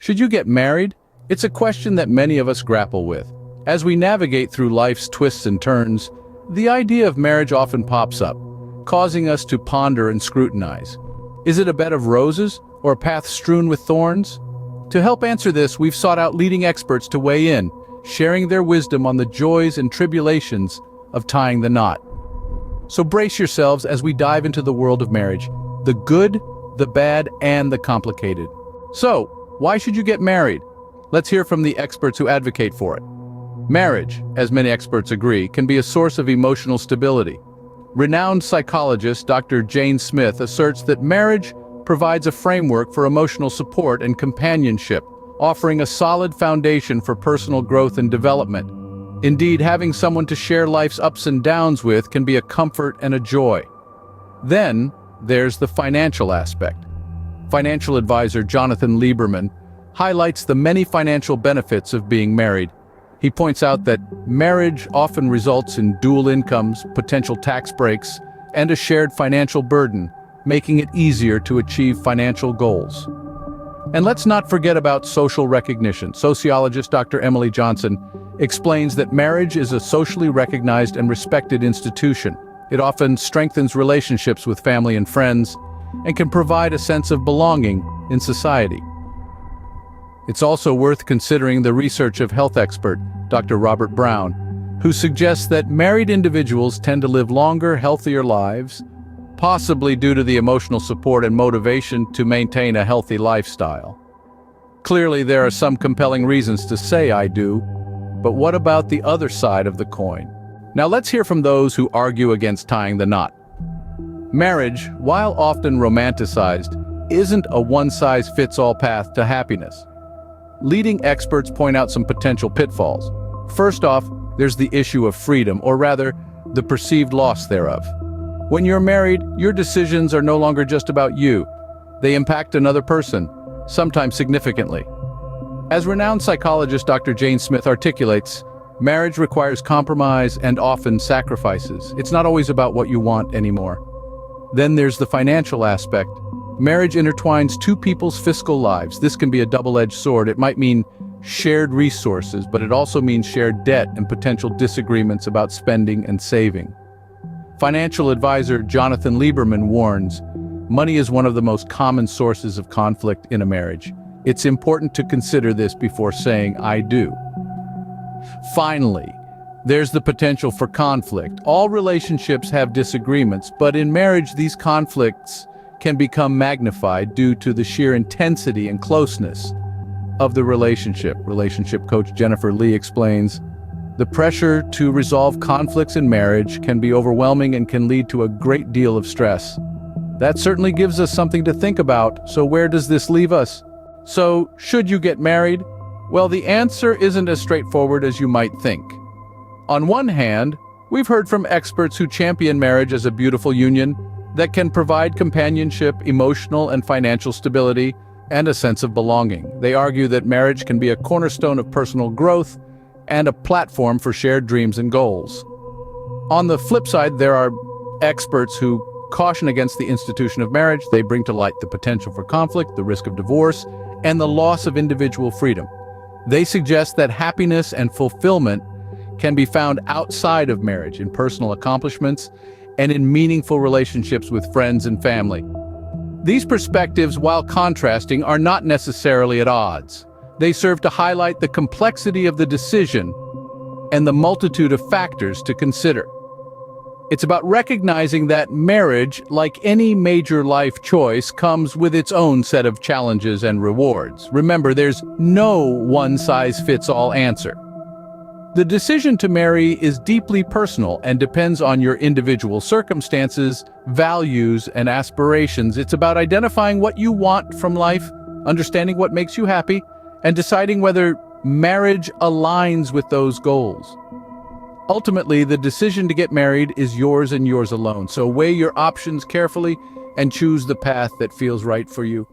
Should you get married? It's a question that many of us grapple with. As we navigate through life's twists and turns, the idea of marriage often pops up, causing us to ponder and scrutinize. Is it a bed of roses or a path strewn with thorns? To help answer this, we've sought out leading experts to weigh in, sharing their wisdom on the joys and tribulations of tying the knot. So brace yourselves as we dive into the world of marriage, the good, the bad, and the complicated. So, why should you get married? Let's hear from the experts who advocate for it. Marriage, as many experts agree, can be a source of emotional stability. Renowned psychologist Dr. Jane Smith asserts that marriage provides a framework for emotional support and companionship, offering a solid foundation for personal growth and development. Indeed, having someone to share life's ups and downs with can be a comfort and a joy. Then, there's the financial aspect. Financial advisor Jonathan Lieberman highlights the many financial benefits of being married. He points out that marriage often results in dual incomes, potential tax breaks, and a shared financial burden, making it easier to achieve financial goals. And let's not forget about social recognition. Sociologist Dr. Emily Johnson explains that marriage is a socially recognized and respected institution. It often strengthens relationships with family and friends and can provide a sense of belonging in society. It's also worth considering the research of health expert Dr. Robert Brown, who suggests that married individuals tend to live longer, healthier lives, possibly due to the emotional support and motivation to maintain a healthy lifestyle. Clearly, there are some compelling reasons to say I do, but what about the other side of the coin? Now let's hear from those who argue against tying the knot. Marriage, while often romanticized, isn't a one-size-fits-all path to happiness. Leading experts point out some potential pitfalls. First off, there's the issue of freedom, or rather, the perceived loss thereof. When you're married, your decisions are no longer just about you. They impact another person, sometimes significantly. As renowned psychologist Dr. Jane Smith articulates, marriage requires compromise and often sacrifices. It's not always about what you want anymore. Then there's the financial aspect. Marriage intertwines two people's fiscal lives. This can be a double-edged sword. It might mean shared resources, but it also means shared debt and potential disagreements about spending and saving. Financial advisor Jonathan Lieberman warns, money is one of the most common sources of conflict in a marriage. It's important to consider this before saying I do. Finally, there's the potential for conflict. All relationships have disagreements, but in marriage, these conflicts can become magnified due to the sheer intensity and closeness of the relationship. Relationship coach Jennifer Lee explains, the pressure to resolve conflicts in marriage can be overwhelming and can lead to a great deal of stress. That certainly gives us something to think about. So where does this leave us? So, should you get married? Well, the answer isn't as straightforward as you might think. On one hand, we've heard from experts who champion marriage as a beautiful union that can provide companionship, emotional and financial stability, and a sense of belonging. They argue that marriage can be a cornerstone of personal growth and a platform for shared dreams and goals. On the flip side, there are experts who caution against the institution of marriage. They bring to light the potential for conflict, the risk of divorce, and the loss of individual freedom. They suggest that happiness and fulfillment can be found outside of marriage, in personal accomplishments, and in meaningful relationships with friends and family. These perspectives, while contrasting, are not necessarily at odds. They serve to highlight the complexity of the decision and the multitude of factors to consider. It's about recognizing that marriage, like any major life choice, comes with its own set of challenges and rewards. Remember, there's no one-size-fits-all answer. The decision to marry is deeply personal and depends on your individual circumstances, values, and aspirations. It's about identifying what you want from life, understanding what makes you happy, and deciding whether marriage aligns with those goals. Ultimately, the decision to get married is yours and yours alone, so weigh your options carefully and choose the path that feels right for you.